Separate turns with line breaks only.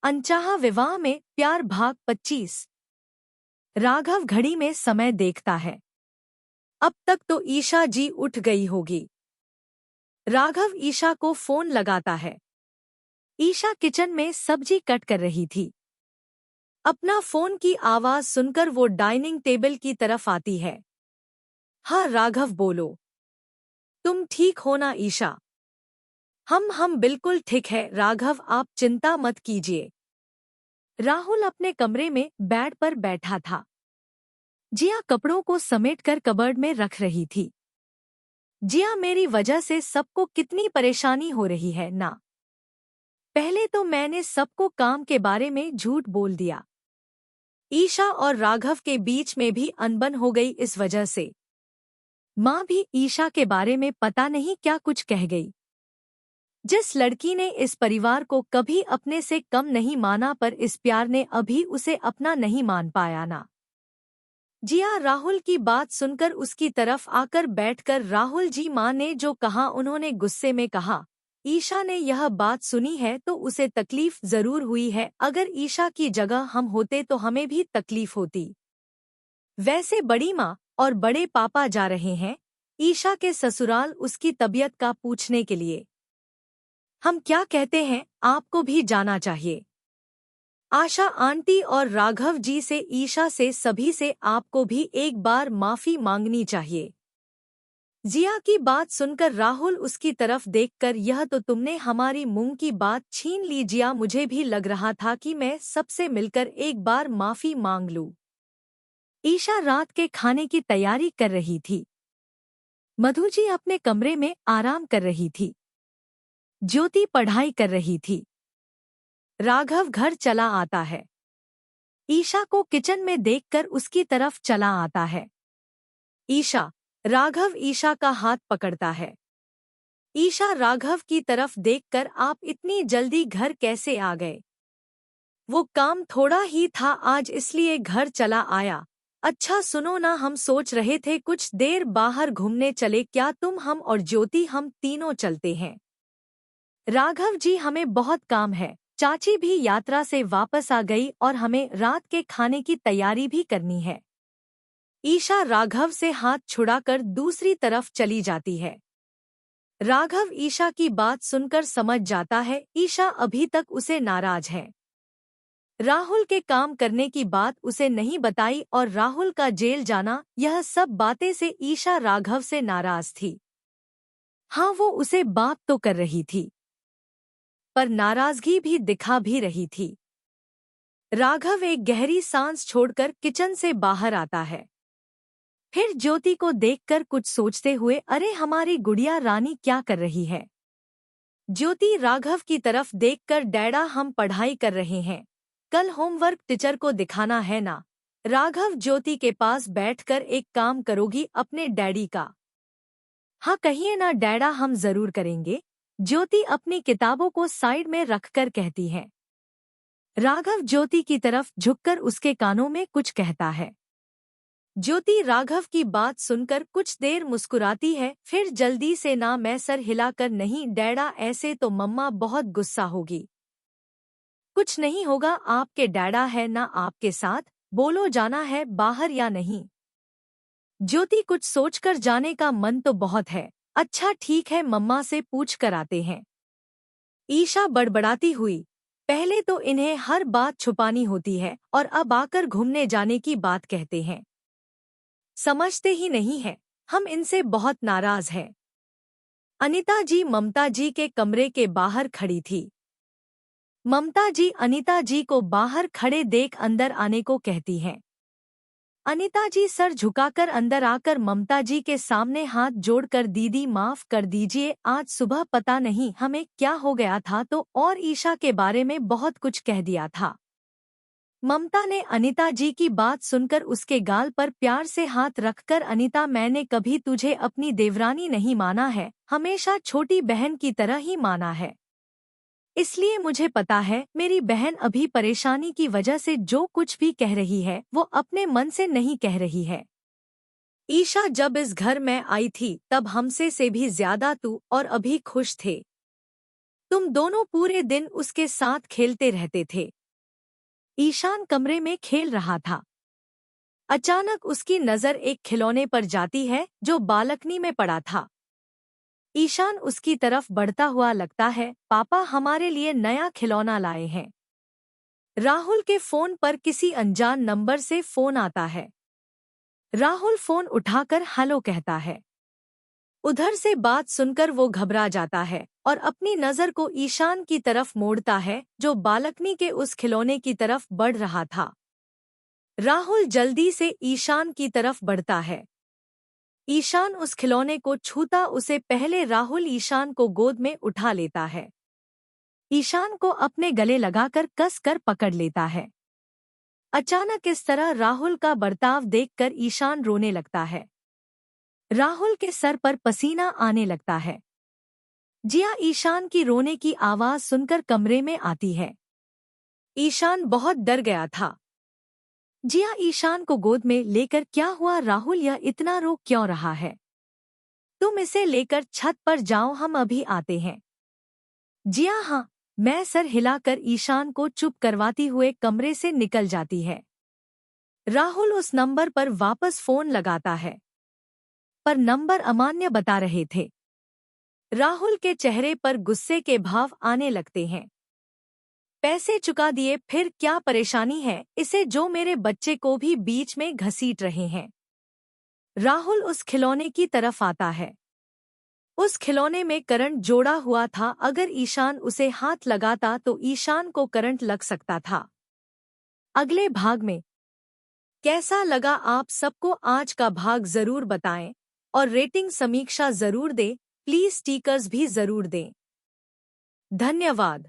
अनचाहा विवाह में प्यार भाग 25। राघव घड़ी में समय देखता है। अब तक तो ईशा जी उठ गई होगी। राघव ईशा को फोन लगाता है। ईशा किचन में सब्जी कट कर रही थी। अपना फोन की आवाज सुनकर वो डाइनिंग टेबल की तरफ आती है। हाँ राघव बोलो। तुम ठीक हो ना ईशा? हम बिल्कुल ठीक है राघव, आप चिंता मत कीजिए। राहुल अपने कमरे में बेड पर बैठा था। जिया कपड़ों को समेटकर कबर्ड में रख रही थी। जिया, मेरी वजह से सबको कितनी परेशानी हो रही है ना। पहले तो मैंने सबको काम के बारे में झूठ बोल दिया। ईशा और राघव के बीच में भी अनबन हो गई इस वजह से। माँ भी ईशा के बारे में पता नहीं क्या कुछ कह गई। जिस लड़की ने इस परिवार को कभी अपने से कम नहीं माना, पर इस प्यार ने अभी उसे अपना नहीं मान पाया ना। जिया राहुल की बात सुनकर उसकी तरफ आकर बैठकर, राहुल जी, माँ ने जो कहा उन्होंने गुस्से में कहा। ईशा ने यह बात सुनी है तो उसे तकलीफ जरूर हुई है। अगर ईशा की जगह हम होते तो हमें भी तकलीफ होती। वैसे बड़ी माँ और बड़े पापा जा रहे हैं ईशा के ससुराल उसकी तबीयत का पूछने के लिए। हम क्या कहते हैं, आपको भी जाना चाहिए। आशा आंटी और राघव जी से, ईशा से, सभी से आपको भी एक बार माफी मांगनी चाहिए। जिया की बात सुनकर राहुल उसकी तरफ देखकर, यह तो तुमने हमारी मुंह की बात छीन ली। जिया, मुझे भी लग रहा था कि मैं सबसे मिलकर एक बार माफी मांग लूं। ईशा रात के खाने की तैयारी कर रही थी। मधु जी अपने कमरे में आराम कर रही थी। ज्योति पढ़ाई कर रही थी। राघव घर चला आता है। ईशा को किचन में देखकर उसकी तरफ चला आता है। ईशा। राघव ईशा का हाथ पकड़ता है। ईशा राघव की तरफ देखकर, आप इतनी जल्दी घर कैसे आ गए? वो काम थोड़ा ही था आज, इसलिए घर चला आया। अच्छा सुनो ना, हम सोच रहे थे कुछ देर बाहर घूमने चले, क्या तुम, हम और ज्योति, हम तीनों चलते हैं? राघव जी, हमें बहुत काम है। चाची भी यात्रा से वापस आ गई और हमें रात के खाने की तैयारी भी करनी है। ईशा राघव से हाथ छुड़ाकर दूसरी तरफ चली जाती है। राघव ईशा की बात सुनकर समझ जाता है ईशा अभी तक उसे नाराज है। राहुल के काम करने की बात उसे नहीं बताई और राहुल का जेल जाना, यह सब बातें से ईशा राघव से नाराज थी। हाँ, वो उसे बात तो कर रही थी पर नाराजगी भी दिखा भी रही थी। राघव एक गहरी सांस छोड़कर किचन से बाहर आता है। फिर ज्योति को देखकर कुछ सोचते हुए, अरे हमारी गुड़िया रानी क्या कर रही है? ज्योति राघव की तरफ देखकर, डैडा हम पढ़ाई कर रहे हैं, कल होमवर्क टीचर को दिखाना है ना। राघव ज्योति के पास बैठकर, एक काम करोगी अपने डैडी का? हाँ कहिए ना डैडा, हम जरूर करेंगे। ज्योति अपनी किताबों को साइड में रखकर कहती है। राघव ज्योति की तरफ झुककर उसके कानों में कुछ कहता है। ज्योति राघव की बात सुनकर कुछ देर मुस्कुराती है, फिर जल्दी से ना मैं सर हिलाकर, नहीं डैडा, ऐसे तो मम्मा बहुत गुस्सा होगी। कुछ नहीं होगा, आपके डैडा है ना आपके साथ, बोलो जाना है बाहर या नहीं। ज्योति कुछ सोचकर, जाने का मन तो बहुत है। अच्छा ठीक है, मम्मा से पूछ कर आते हैं। ईशा बड़बड़ाती हुई, पहले तो इन्हें हर बात छुपानी होती है और अब आकर घूमने जाने की बात कहते हैं। समझते ही नहीं है, हम इनसे बहुत नाराज हैं। अनीता जी ममता जी के कमरे के बाहर खड़ी थी। ममता जी अनीता जी को बाहर खड़े देख अंदर आने को कहती हैं। अनीता जी सर झुकाकर अंदर आकर ममता जी के सामने हाथ जोड़कर, दीदी माफ कर दीजिए, आज सुबह पता नहीं हमें क्या हो गया था तो और ईशा के बारे में बहुत कुछ कह दिया था। ममता ने अनीता जी की बात सुनकर उसके गाल पर प्यार से हाथ रखकर, अनीता मैंने कभी तुझे अपनी देवरानी नहीं माना है, हमेशा छोटी बहन की तरह ही माना है। इसलिए मुझे पता है मेरी बहन अभी परेशानी की वजह से जो कुछ भी कह रही है वो अपने मन से नहीं कह रही है। ईशा जब इस घर में आई थी तब हमसे से भी ज्यादा तू और अभी खुश थे। तुम दोनों पूरे दिन उसके साथ खेलते रहते थे। ईशान कमरे में खेल रहा था। अचानक उसकी नजर एक खिलौने पर जाती है जो बालकनी में पड़ा था। ईशान उसकी तरफ बढ़ता हुआ लगता है, पापा हमारे लिए नया खिलौना लाए हैं। राहुल के फोन पर किसी अनजान नंबर से फोन आता है। राहुल फोन उठाकर हेलो कहता है। उधर से बात सुनकर वो घबरा जाता है और अपनी नजर को ईशान की तरफ मोड़ता है जो बालकनी के उस खिलौने की तरफ बढ़ रहा था। राहुल जल्दी से ईशान की तरफ बढ़ता है। ईशान उस खिलौने को छूता उसे पहले राहुल ईशान को गोद में उठा लेता है। ईशान को अपने गले लगाकर कस कर पकड़ लेता है। अचानक इस तरह राहुल का बर्ताव देखकर ईशान रोने लगता है। राहुल के सर पर पसीना आने लगता है। जिया ईशान की रोने की आवाज सुनकर कमरे में आती है। ईशान बहुत डर गया था। जिया ईशान को गोद में लेकर, क्या हुआ राहुल, यह इतना रो क्यों रहा है? तुम इसे लेकर छत पर जाओ, हम अभी आते हैं। जिया हाँ, मैं सर हिलाकर ईशान को चुप करवाती हुए कमरे से निकल जाती है। राहुल उस नंबर पर वापस फोन लगाता है, पर नंबर अमान्य बता रहे थे। राहुल के चेहरे पर गुस्से के भाव आने लगते हैं। पैसे चुका दिए, फिर क्या परेशानी है इसे जो मेरे बच्चे को भी बीच में घसीट रहे हैं। राहुल उस खिलौने की तरफ आता है। उस खिलौने में करंट जोड़ा हुआ था, अगर ईशान उसे हाथ लगाता तो ईशान को करंट लग सकता था। अगले भाग में कैसा लगा आप सबको आज का भाग जरूर बताएं और रेटिंग समीक्षा जरूर दें। प्लीज स्टिकर्स भी जरूर दें। धन्यवाद।